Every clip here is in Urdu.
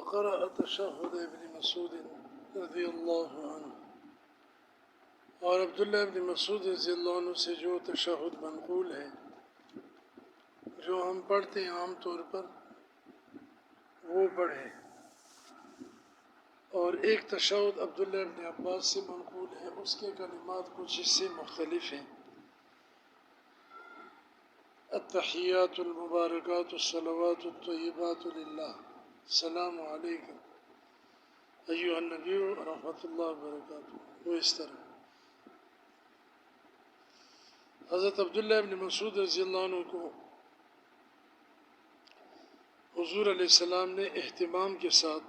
وقرأ تشہد ابن مسعود رضی اللہ عنہ، اور عبداللہ ابن مسعود رضی اللہ عنہ سے جو تشہد منقول ہے جو ہم پڑھتے ہیں عام طور پر وہ پڑھے، اور ایک تشہد عبداللہ ابن عباس سے منقول ہے، اس کے کلمات کچھ اس سے مختلف ہیں۔ التحیات المبارکات الصلوات الطیبات للہ، السلام علیکم ایھا النبی ورحمۃ اللہ وبرکاتہ، وہ اس طرح۔ حضرت عبداللہ ابن مسعود رضی اللہ عنہ کو حضور علیہ السلام نے اہتمام کے ساتھ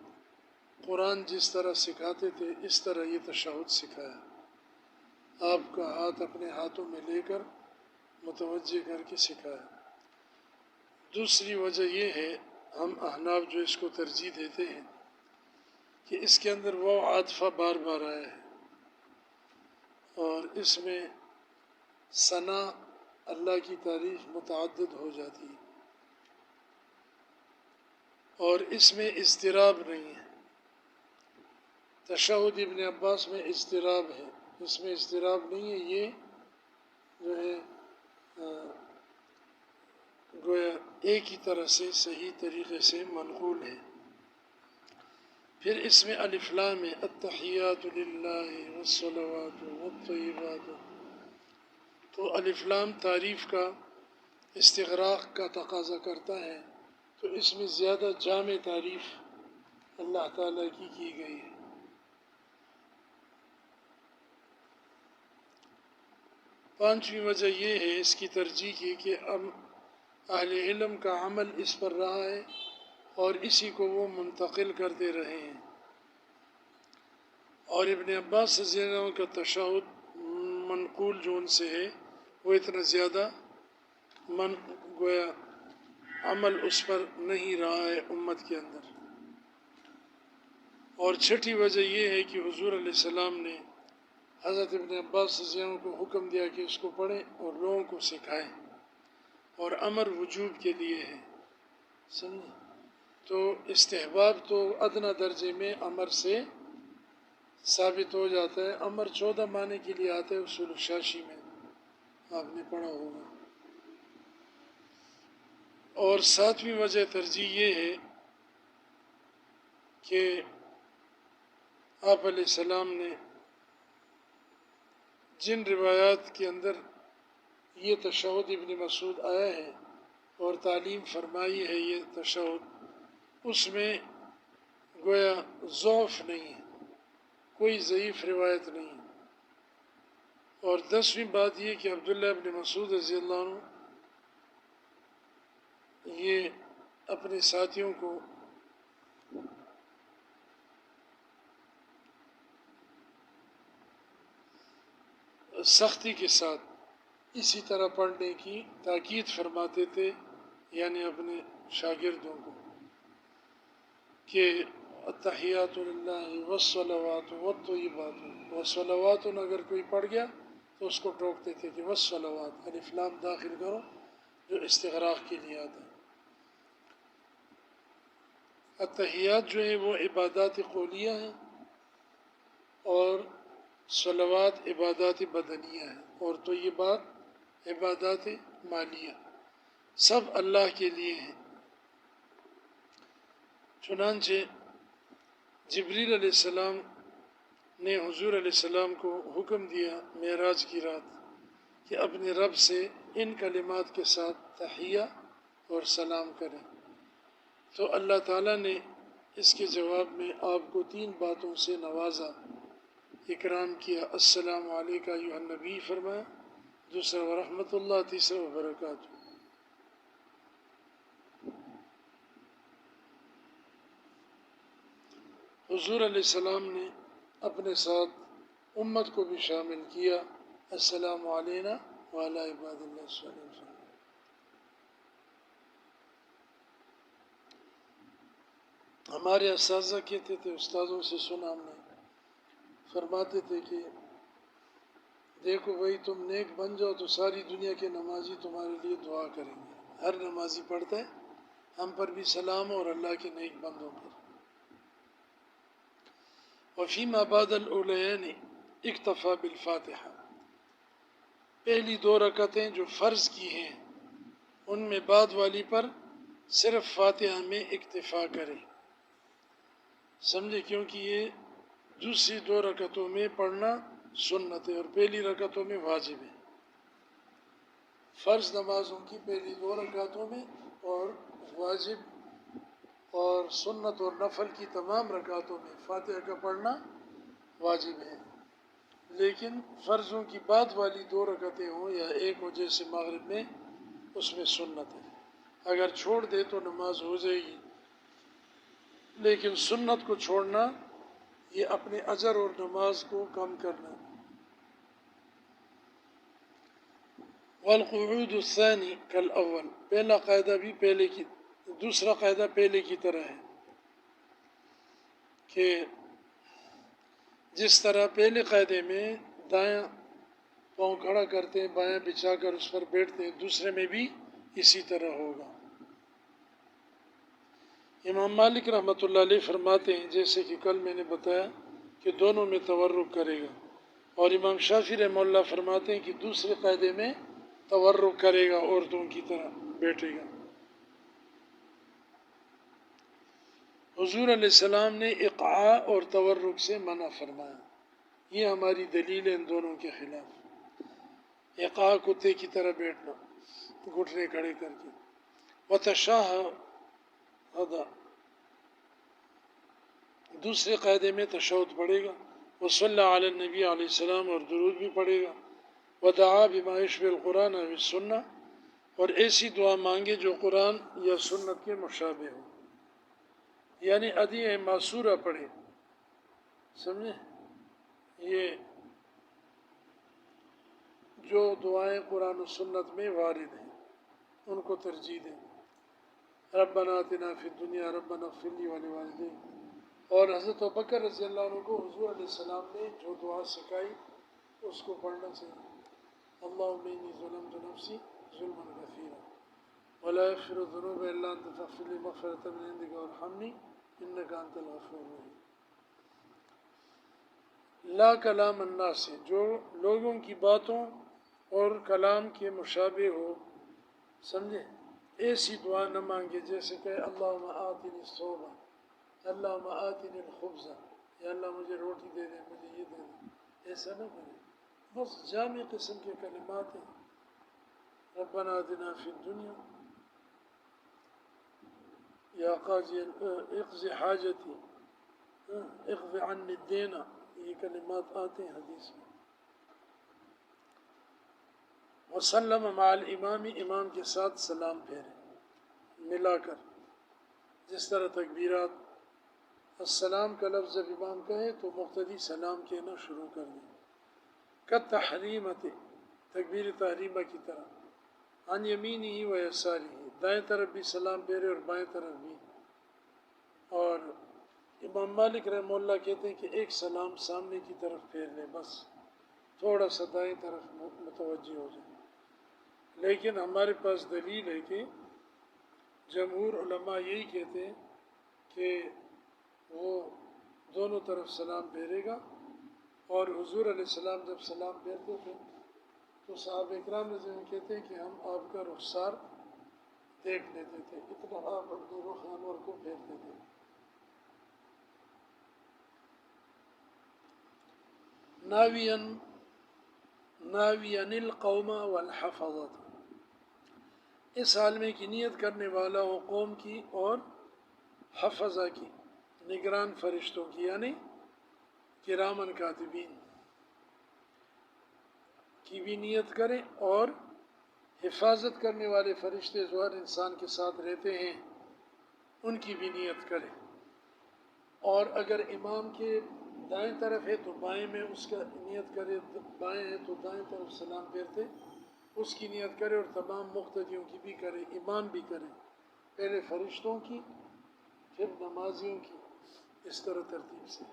قرآن جس طرح سکھاتے تھے اس طرح یہ تشہد سکھایا، آپ کا ہاتھ اپنے ہاتھوں میں لے کر متوجہ کر کے سکھایا۔ دوسری وجہ یہ ہے، ہم احناف جو اس کو ترجیح دیتے ہیں کہ اس کے اندر وہ عاطفہ بار بار آیا ہے، اور اس میں ثنا اللہ کی تعریف متعدد ہو جاتی ہے، اور اس میں اضطراب نہیں ہے۔ تشہد ابن عباس میں اضطراب ہے، اس میں اضطراب نہیں ہے، یہ جو ہے گویا ایک ہی طرح سے صحیح طریقے سے منقول ہے۔ پھر اس میں الف لام ہے، التحیات للہ والصلوات والطیبات، تو الف لام تعریف کا استغراق کا تقاضا کرتا ہے، تو اس میں زیادہ جامع تعریف اللہ تعالیٰ کی گئی ہے۔ پانچویں وجہ یہ ہے اس کی ترجیح کی کہ اہل علم کا عمل اس پر رہا ہے اور اسی کو وہ منتقل کرتے رہے ہیں، اور ابن عباس رضی اللہ عنہ کا تشہد منقول جو ان سے ہے وہ اتنا زیادہ گویا عمل اس پر نہیں رہا ہے امت کے اندر۔ اور چھٹی وجہ یہ ہے کہ حضور علیہ السلام نے حضرت ابن عباس رضی اللہ عنہ کو حکم دیا کہ اس کو پڑھیں اور لوگوں کو سکھائیں، اور امر وجوب کے لیے ہے، سمجھے؟ تو استحباب تو ادنیٰ درجے میں امر سے ثابت ہو جاتا ہے۔ امر 14 معنی کے لیے آتا ہے اصول الشاشی میں، آپ نے پڑھا ہوگا۔ اور ساتویں وجہ ترجیح یہ ہے کہ آپ علیہ السلام نے جن روایات کے اندر یہ تشہد ابن مسعود آیا ہے اور تعلیم فرمائی ہے یہ تشہد، اس میں گویا ضعف نہیں ہے، کوئی ضعیف روایت نہیں ہے۔ اور 10ویں بات یہ کہ عبداللہ ابن مسعود رضی اللہ عنہ یہ اپنے ساتھیوں کو سختی کے ساتھ اسی طرح پڑھنے کی تاکید فرماتے تھے، یعنی اپنے شاگردوں کو، کہ التحیات للہ والصلوات والطیبات، والصلوات اگر کوئی پڑھ گیا تو اس کو ٹوکتے تھے کہ والصلوات، الف لام داخل کرو جو استغراق کے لیے آتا ہے۔ التحیات جو ہے وہ عبادات قولیہ ہیں، اور صلوات عبادات بدنیہ ہیں، اور طیبات عبادات مالیہ، سب اللہ کے لیے ہیں۔ چنانچہ جبریل علیہ السلام نے حضور علیہ السلام کو حکم دیا معراج کی رات کہ اپنے رب سے ان کلمات کے ساتھ تحیہ اور سلام کریں، تو اللہ تعالیٰ نے اس کے جواب میں آپ کو 3 باتوں سے نوازا، اکرام کیا۔ السلام علیکہ ایھا النبی فرمایا، دوسرا ورحمۃ اللہ، تیسرا وبرکاتہ۔ حضور علیہ السلام نے اپنے ساتھ امت کو بھی شامل کیا، السلام علینا وعلی عباد اللہ الصالحین۔ ہمارے اساتذہ کہتے تھے، استادوں سے سنا ہم نے، فرماتے تھے کہ دیکھو بھائی، تم نیک بن جاؤ تو ساری دنیا کے نمازی تمہارے لیے دعا کریں گے۔ ہر نمازی پڑھتا ہے ہم پر بھی سلام اور اللہ کے نیک بندوں پر۔ وفیما بعد الاولین اکتفا بالفاتحہ، پہلی 2 رکعتیں جو فرض کی ہیں ان میں بعد والی پر صرف فاتحہ میں اکتفا کرے، سمجھے، کیونکہ یہ دوسری 2 رکعتوں میں پڑھنا سنت ہے اور پہلی رکعتوں میں واجب ہے۔ فرض نمازوں کی پہلی 2 رکعتوں میں اور واجب اور سنت اور نفل کی تمام رکعتوں میں فاتحہ کا پڑھنا واجب ہے، لیکن فرضوں کی بعد والی 2 رکعتیں ہوں یا ایک ہو جیسے مغرب میں، اس میں سنت ہے، اگر چھوڑ دے تو نماز ہو جائے گی، لیکن سنت کو چھوڑنا یہ اپنے اجر اور نماز کو کم کرنا۔ والقعود الثانی کالاول، پہلا قاعدہ بھی دوسرا قاعدہ پہلے کی طرح ہے کہ جس طرح پہلے قاعدے میں دایاں پاؤں کھڑا کرتے ہیں، بایاں بچھا کر اس پر بیٹھتے ہیں، دوسرے میں بھی اسی طرح ہوگا۔ امام مالک رحمۃ اللہ علیہ فرماتے ہیں، جیسے کہ کل میں نے بتایا کہ دونوں میں تورک کرے گا، اور امام شافعی رحمہ اللہ فرماتے ہیں کہ دوسرے قاعدے میں تورک کرے گا، عورتوں کی طرح بیٹھے گا۔ حضور علیہ السلام نے اقعاء اور تورک سے منع فرمایا، یہ ہماری دلیل ہے ان دونوں کے خلاف۔ اقعاء کتے کی طرح بیٹھنا، گھٹنے کھڑے کر کے، وتشہد، دوسرے قاعدے میں تشہد پڑھے گا، وصلی علی النبی علیہ السلام، اور درود بھی پڑھے گا، ودعا بما یشبہ القرآن او السنہ، اور ایسی دعا مانگے جو قرآن یا سنت کے مشابہ ہو، یعنی ادعیہ معصورہ پڑھے، سمجھے، یہ جو دعائیں قرآن و سنت میں وارد ہیں ان کو ترجیح دیں۔ ربنا آتنا فی الدنیا ربنا اغفر لی ولوالدی، اور حضرت ابوبکر رضی اللہ عنہ کو حضور علیہ السلام نے جو دعا سکھائی اس کو پڑھنا چاہیے۔ اللہم انی ظلمت نفسی ظلما کثیرا ولا یغفر الذنوب الا انت فاغفر لی مغفرۃ من عندک وارحمنی انک انت الغفور الرحیم۔ لا کلام الناس سے، جو لوگوں کی باتوں اور کلام کے مشابہ ہو، سمجھے، ایسی دعا نہ مانگے جیسے کہ اللہم آتنی الصوبہ، اللہم آتنی الخبز، یا اللہ مجھے روٹی دے دے، مجھے یہ دے دے، ایسا نہ کرے، بس جامع قسم کے کلمات ہیں۔ ربنا آتنا فی الدنیا، یا قاضی اقض حاجتی، اقض عنی الدین، یہ کلمات آتے ہیں حدیث میں۔ وسلم مع الامام، امام کے ساتھ سلام پھیرے ملا کر، جس طرح تکبیرات، السلام کا لفظ جب امام کہے تو مقتدی سلام کہنا شروع کر دیں، کالتحریمۃ، تکبیر تحریمہ کی طرح، عن یمینہ و یسارہ، دائیں طرف بھی سلام پھیرے اور بائیں طرف بھی۔ اور امام مالک رحمہ اللہ کہتے ہیں کہ ایک سلام سامنے کی طرف پھیر لے، بس تھوڑا سا دائیں طرف متوجہ ہو جائے، لیکن ہمارے پاس دلیل ہے کہ جمہور علماء یہی کہتے ہیں کہ وہ دونوں طرف سلام پھیرے گا، اور حضور علیہ السلام جب سلام پھیرتے تھے تو صحابہ اکرام رضی اللہ عنہ کہتے ہیں کہ ہم آپ کا رخسار دیکھ لیتے تھے، اتنا آپ اپنے رخ انور کو پھیرتے تھے۔ ناوین القوم والحفظۃ، اس حال میں کی نیت کرنے والا ہو قوم کی اور حفظہ کی، نگران فرشتوں کی، یعنی کرامن کاتبین کی بھی نیت کرے، اور حفاظت کرنے والے فرشتے جو ہر انسان کے ساتھ رہتے ہیں ان کی بھی نیت کرے، اور اگر امام کے دائیں طرف ہے تو بائیں میں اس کا نیت کرے، بائیں ہے تو دائیں طرف سلام پھیرتے اس کی نیت کرے، اور تمام مقتدیوں کی بھی کرے، امام بھی کرے، پہلے فرشتوں کی پھر نمازیوں کی، اس طرح ترتیب سے۔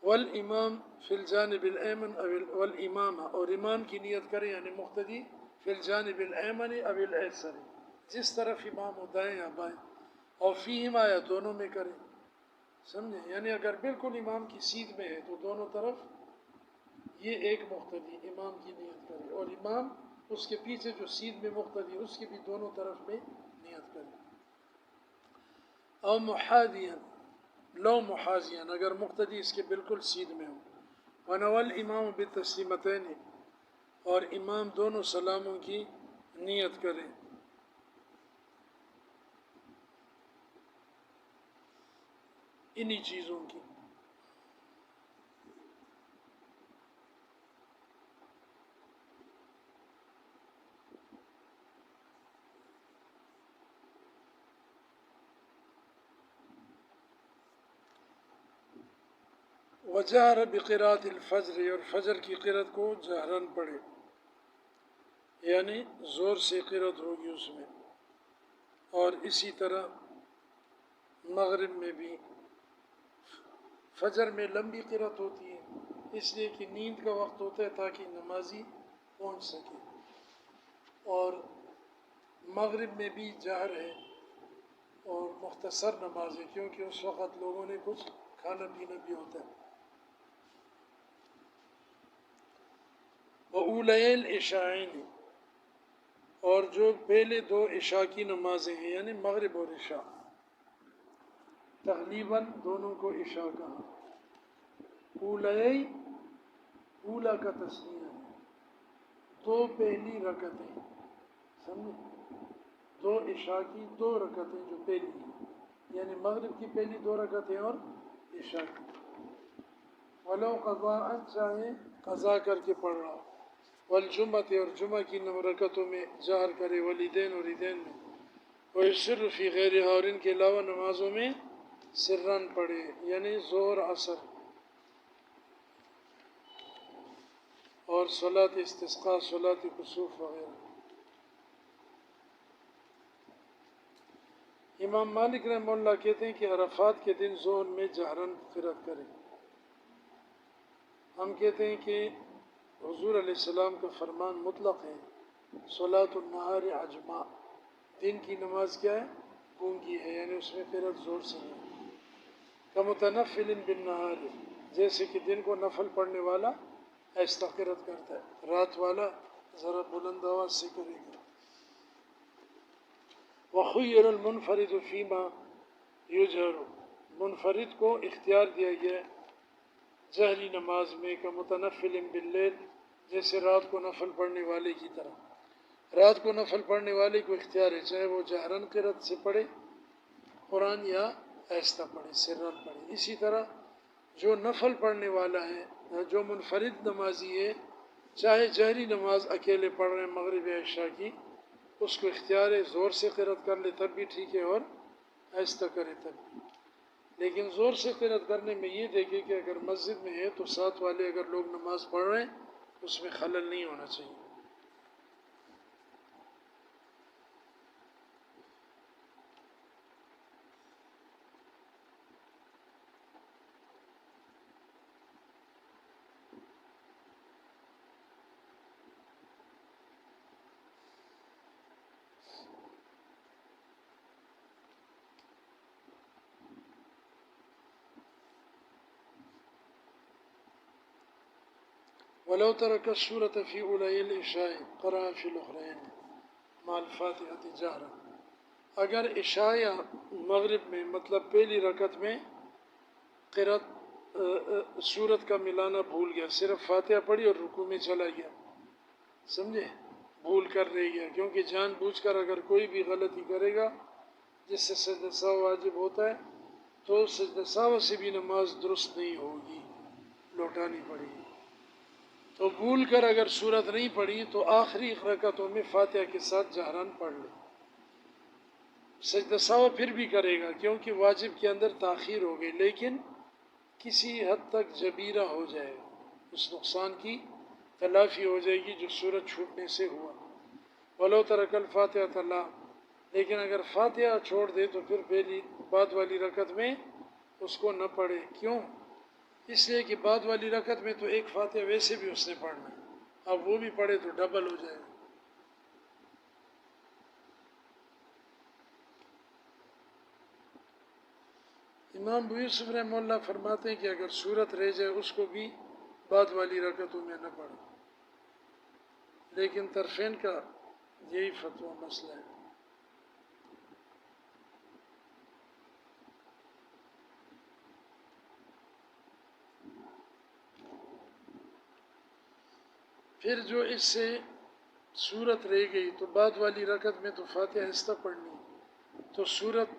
والامام فی الجانب الایمن والامامہ، اور امام کی نیت کرے یعنی مقتدی فی الجانب الایمن او الایسر، جس طرف امام ہو، دائیں یا بائیں، اور فیہما، یا دونوں میں کرے، سمجھیں؟ یعنی اگر بالکل امام کی سیدھ میں ہے تو دونوں طرف یہ ایک مقتدی امام کی نیت کرے، اور امام اس کے پیچھے جو سیدھ میں مقتدی اس کی بھی دونوں طرف میں نیت کرے۔ او محاذین، لو محاذین، اگر مقتدی اس کے بالکل سیدھ میں ہو، ونول امام بالتسلیمتین، اور امام دونوں سلاموں کی نیت کرے، انہی چیزوں کی۔ وجہر بقراءۃ الفجر، اور فجر کی قرأت کو جہراً پڑھے، یعنی زور سے قرأت ہوگی اس میں۔ اور اسی طرح مغرب میں بھی، فجر میں لمبی قرأت ہوتی ہے اس لیے کہ نیند کا وقت ہوتا ہے تاکہ نمازی پہنچ سکے، اور مغرب میں بھی جہر ہے اور مختصر نماز ہے کیونکہ اس وقت لوگوں نے کچھ کھانا پینا بھی ہوتا ہے۔ وَأُولَيَ الْعِشَاءَيْنِ، اور جو پہلے دو عشاء کی نمازیں ہیں یعنی مغرب اور عشاء، تقریباً دونوں کو عشاء کہا۔ اولیائی، اولا کا تسنیہ ہے، دو پہلی رکعتیں، سمجھے؟ دو عشاء کی دو رکعتیں جو پہلی ہیں، یعنی مغرب کی پہلی دو رکعتیں اور عشاء کی۔ ولو قضاء، چاہے قضا کر کے پڑھ رہا ہو، والجمعۃ، اور جمعہ کی 9 رکعتوں میں جہر کرے، والعیدین، اور عیدین میں، ویسر فی غیرہا، اور ان کے علاوہ نمازوں میں سرًا پڑھے، یعنی ظہر، عصر اور صلاۃ استسقاء، صلاۃ کسوف وغیرہ۔ امام مالک رحمہ اللہ کہتے ہیں کہ عرفات کے دن ظہر میں جہراً قرأت کرے۔ ہم کہتے ہیں کہ حضور علیہ السلام کا فرمان مطلق ہے، صلاۃ النہار عجما، دن کی نماز کیا ہے؟ گونگی ہے، یعنی اس میں قرأت زور سے ہے۔ کمتنفل بالنہار، جیسے کہ دن کو نفل پڑھنے والا آہستہ قرأت کرتا ہے، رات والا ذرا بلند آواز سے کرے گا۔ وخیر المنفرد فیما یجہر، منفرد کو اختیار دیا گیا جہری نماز میں، کا متنفل باللیل، جیسے رات کو نفل پڑھنے والے کی طرح۔ رات کو نفل پڑھنے والے کو اختیار ہے چاہے وہ جہراً قرأت سے پڑھے قرآن یا آہستہ پڑھے، سرًا پڑھے۔ اسی طرح جو نفل پڑھنے والا ہے، جو منفرد نمازی ہے، چاہے جہری نماز اکیلے پڑھ رہے ہیں مغرب یا عشاء کی، اس کو اختیار ہے زور سے قرأت کر لے تب بھی ٹھیک ہے اور آہستہ کرے تب بھی۔ لیکن زور سے قرأت کرنے میں یہ دیکھے کہ اگر مسجد میں ہے تو ساتھ والے اگر لوگ نماز پڑھ رہے ہیں اس میں خلل نہیں ہونا چاہیے۔ ولو ترك السورة في أولي العشاء قرأ في الأخرين مع الفاتحة جهرا، اگر عشاء یا مغرب میں مطلب پہلی رکعت میں قرأت سورت کا ملانا بھول گیا، صرف فاتحہ پڑھی اور رکوع میں چلا گیا، سمجھے؟ بھول کر رہ گیا، کیونکہ جان بوجھ کر اگر کوئی بھی غلطی کرے گا جس سے سجدہ سہو واجب ہوتا ہے تو سجدہ سہو سے بھی نماز درست نہیں ہوگی، لوٹانی پڑے گی۔ تو بھول کر اگر سورت نہیں پڑھی تو آخری رکعتوں میں فاتحہ کے ساتھ جہراً پڑھ لے، سجدہ سہو پھر بھی کرے گا کیونکہ واجب کے اندر تاخیر ہو گئی، لیکن کسی حد تک جبیرہ ہو جائے گا، اس نقصان کی تلافی ہو جائے گی جو سورت چھوٹنے سے ہوا۔ ولو ترک الفاتحۃ لا، لیکن اگر فاتحہ چھوڑ دے تو پھر پہلی بعد والی رکعت میں اس کو نہ پڑھے۔ کیوں؟ اس لیے کہ بعد والی رکعت میں تو ایک فاتحہ ویسے بھی اس نے پڑھنا ہے، اب وہ بھی پڑھے تو ڈبل ہو جائے گا۔ امام ابو یوسف رحمہ اللہ فرماتے ہیں کہ اگر صورت رہ جائے اس کو بھی بعد والی رکعتوں میں نہ پڑھیں، لیکن طرفین کا یہی فتویٰ مسئلہ ہے۔ پھر جو اس سے صورت رہ گئی تو بعد والی رکعت میں تو فاتحہ آہستہ پڑھنی، تو صورت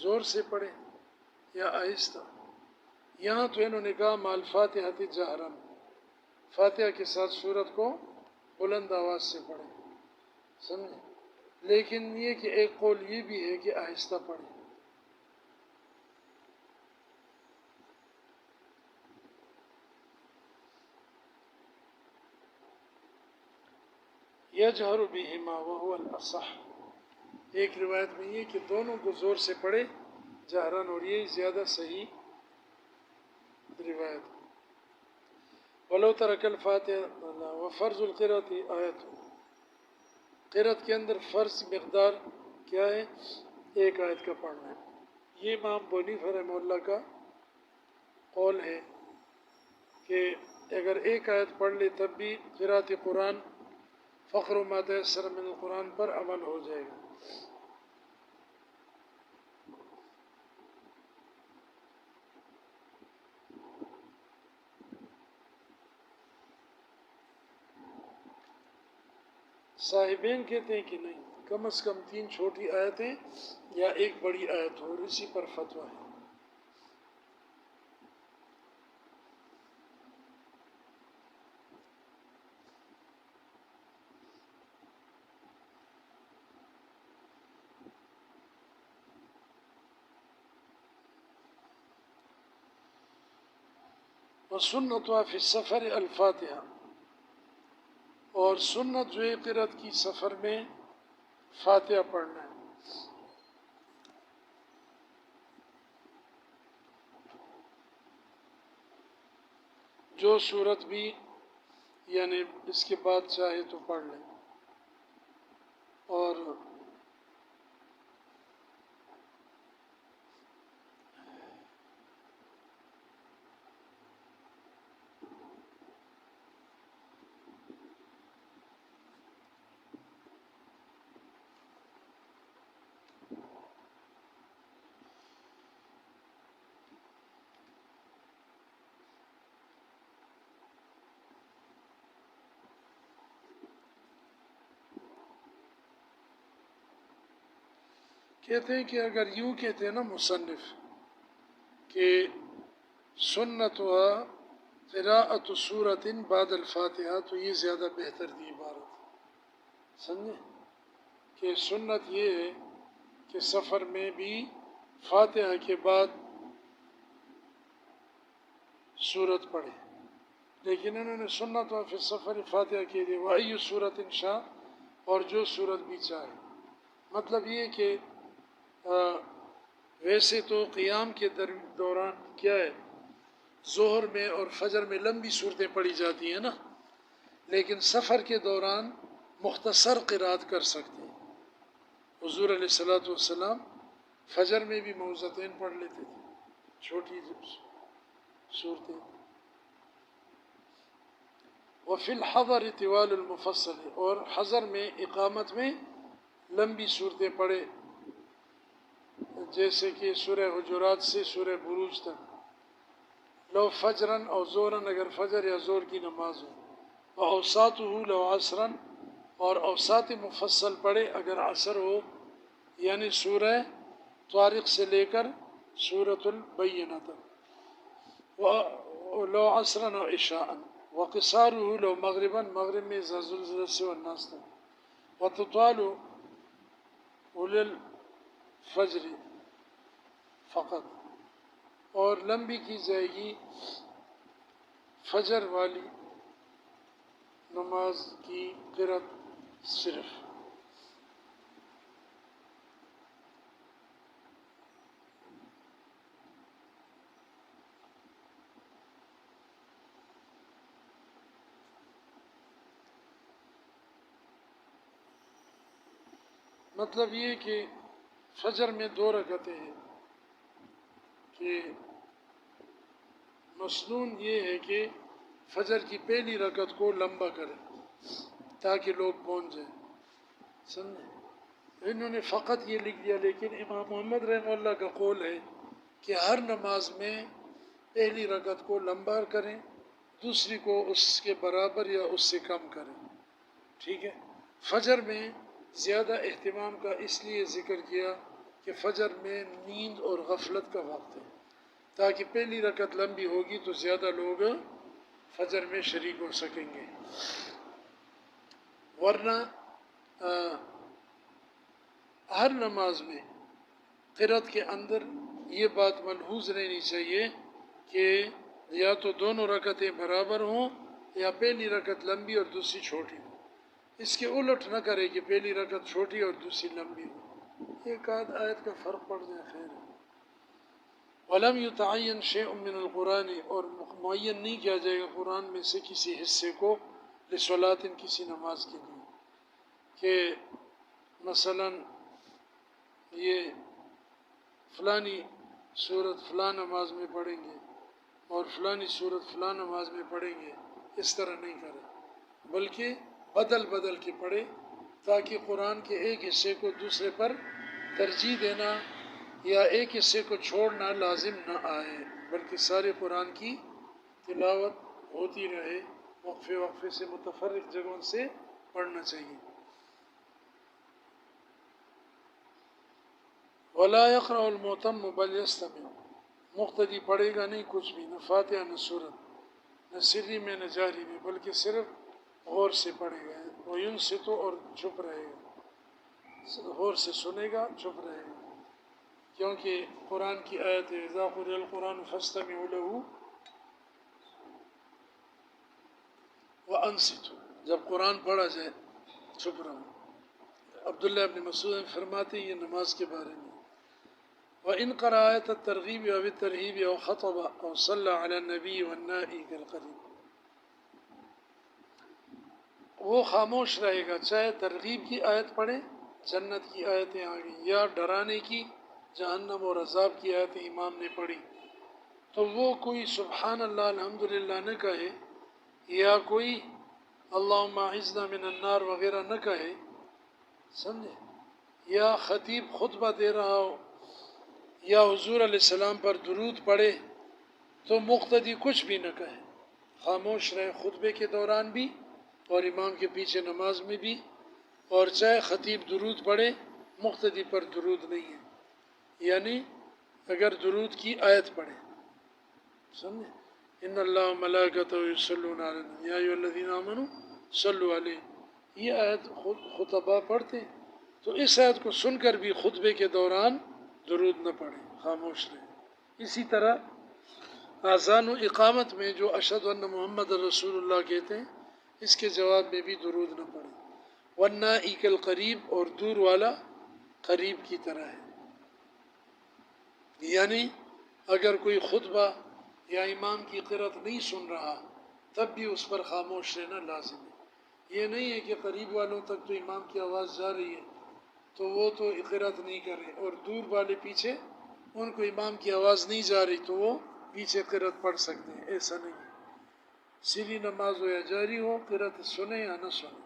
زور سے پڑھیں یا آہستہ۔ یہاں تو انہوں نے کہا مال فاتحہ جہرن، فاتحہ کے ساتھ صورت کو بلند آواز سے پڑھیں، سمجھے؟ لیکن یہ کہ ایک قول یہ بھی ہے کہ آہستہ پڑھیں۔ یجہر بہما وہو الاصح، ایک روایت میں یہ کہ دونوں کو زور سے پڑھے جہرن، اور یہ زیادہ صحیح روایت۔ ولو ترک الفاتحہ وفرض القرأۃ آیت، قرأت کے اندر فرض مقدار کیا ہے؟ ایک آیت کا پڑھنا ہے۔ یہ امام ابو حنیفہ رحمہ اللہ کا قول ہے کہ اگر ایک آیت پڑھ لے تب بھی قرأت قرآن فقر ما تیسر من القرآن پر عمل ہو جائے گا۔ صاحبین کہتے ہیں کہ نہیں، کم از کم 3 چھوٹی آیتیں یا ایک بڑی آیت ہو، اور اسی پر فتویٰ ہے۔ وسنت فی السفر الفاتحہ، اور سنت جو ہے قرأت کی سفر میں فاتحہ پڑھنا ہے۔ جو صورت بھی یعنی اس کے بعد چاہے تو پڑھ لیں، اور کہتے ہیں کہ اگر یوں کہتے ہیں نا مصنف کہ سنت و قراءۃ سورۃ بعد الفاتحہ، تو یہ زیادہ بہتر دی عبارت، سمجھے؟ کہ سنت یہ ہے کہ سفر میں بھی فاتحہ کے بعد سورت پڑھے، لیکن انہوں نے سنت و فی السفر فاتحہ کے لیے وَأَيُّ سورۃ شاء، اور جو سورت بھی چاہے۔ مطلب یہ کہ ویسے تو قیام کے دوران کیا ہے، ظہر میں اور فجر میں لمبی صورتیں پڑھی جاتی ہیں نا، لیکن سفر کے دوران مختصر قرأت کر سکتے ہیں۔ حضور علیہ السلام فجر میں بھی موعظتین پڑھ لیتے تھے، چھوٹی صورتیں۔ وفی الحضر طوال المفصل، اور حضر میں اقامت میں لمبی صورتیں پڑھے، جیسے کہ سورہ حجرات سے سورہ بروج تک۔ لو فجراً او ظہراً، اگر فجر یا ظہر کی نماز ہو، واوساطہ لو عصراً، اور اوساط مفصل پڑھے اگر عصر ہو، یعنی سورہ طارق سے لے کر سورۃ البینہ تک، لو عصراً و عشاءً، وقصارہ لو مغرباً، مغرب میں اذا زلزلت سے والناس تک، وتطال الفجر فقط، اور لمبی کی جائے گی فجر والی نماز کی قرأت صرف۔ مطلب یہ کہ فجر میں 2 رکعتیں ہیں، کہ مسنون یہ ہے کہ فجر کی پہلی رکعت کو لمبا کرے تاکہ لوگ پہنچ جائیں. سمجھے؟ انہوں نے فقط یہ لکھ دیا، لیکن امام محمد رحمہ اللہ کا قول ہے کہ ہر نماز میں پہلی رکعت کو لمبا کریں، دوسری کو اس کے برابر یا اس سے کم کریں. ٹھیک ہے. فجر میں زیادہ اہتمام کا اس لیے ذکر کیا کہ فجر میں نیند اور غفلت کا وقت ہے، تاکہ پہلی رکعت لمبی ہوگی تو زیادہ لوگ فجر میں شریک ہو سکیں گے. ورنہ ہر نماز میں قرأت کے اندر یہ بات ملحوظ رہنی چاہیے کہ یا تو دونوں رکعتیں برابر ہوں یا پہلی رکعت لمبی اور دوسری چھوٹی ہو. اس کے الٹ نہ کرے کہ پہلی رکعت چھوٹی اور دوسری لمبی ہو، ایک آدھ آیت کا فرق پڑ جائے خیر ہے. وَلَمْ يُتَعَيَّنْ شَيْءٌ مِّنَ الْقُرْآنِ، اور معین نہیں کیا جائے گا قرآن میں سے کسی حصے کو لِصَلَاةٍ کسی نماز کے لیے، کہ مثلا یہ فلانی صورت فلاں نماز میں پڑھیں گے اور فلانی صورت فلاں نماز میں پڑھیں گے. اس طرح نہیں کرے، بلکہ بدل بدل کے پڑھے، تاکہ قرآن کے ایک حصے کو دوسرے پر ترجیح دینا یا ایک حصے کو چھوڑنا لازم نہ آئے، بلکہ سارے قرآن کی تلاوت ہوتی رہے. وقفے وقفے سے متفرق جگہوں سے پڑھنا چاہیے. وَلَا يَقْرَأُ الْمُؤْتَمُّ بَلْ يَسْتَمِعُ، مقتدی پڑھے گا نہیں کچھ بھی، نہ فاتحہ نہ سورت، نہ سری میں نہ جاری میں، بلکہ صرف غور سے پڑھے گا. وَيُنصِتُ، اور چپ رہے گا، غور سے سنے گا، چپ رہے گا. کیونکہ قرآن کی آیت ہے اِذَا قُرِئَ الْقُرْآنُ فَاسْتَمِعُوا لَهُ وَأَنصِتُوا، جب قرآن پڑھا جائے چپ رہو. عبداللہ ابن مسعود فرماتے ہیں یہ نماز کے بارے میں. وَإِنْ قَرَأَ آيَةَ التَّرْغِيبِ أَوِ التَّرْهِيبِ أَوْ خَطَبَ أَوْ صَلَّى عَلَى النَّبِيِّ وَالنَّائِي كَالْقَرِيبِ، وہ خاموش رہے گا چاہے ترغیب کی آیت پڑھے، جنت کی آیتیں آ گئیں، یا ڈرانے کی جہنم اور عذاب کی آیتیں امام نے پڑھی، تو وہ کوئی سبحان اللہ الحمدللہ نہ کہے، یا کوئی اللہم اعذنا من النار وغیرہ نہ کہے. سمجھے؟ یا خطیب خطبہ دے رہا ہو یا حضور علیہ السلام پر درود پڑھے تو مقتدی کچھ بھی نہ کہے، خاموش رہے خطبے کے دوران بھی اور امام کے پیچھے نماز میں بھی. اور چاہے خطیب درود پڑھے، مقتدی پر درود نہیں ہے، یعنی اگر درود کی آیت پڑھے. سمجھے؟ ان اللہ ملائکتہ یصلون علی النبی یا ایھا الذین آمنوا صلوا علیہ، یہ آیت خطبہ پڑھتے تو اس آیت کو سن کر بھی خطبے کے دوران درود نہ پڑھیں، خاموش رہیں. اسی طرح اذان و اقامت میں جو اشہد ان محمد رسول اللہ کہتے ہیں، اس کے جواب میں بھی درود نہ پڑھیں. والنائی کالقریب، اور دور والا قریب کی طرح ہے، یعنی اگر کوئی خطبہ یا امام کی قرأت نہیں سن رہا تب بھی اس پر خاموش رہنا لازم ہے. یہ نہیں ہے کہ قریب والوں تک تو امام کی آواز جا رہی ہے تو وہ تو قرأت نہیں کر رہے، اور دور والے پیچھے ان کو امام کی آواز نہیں جا رہی تو وہ پیچھے قرأت پڑھ سکتے ہیں. ایسا نہیں ہے، سری نماز ہو یا جاری ہو، قرأت سنے یا نہ سنے.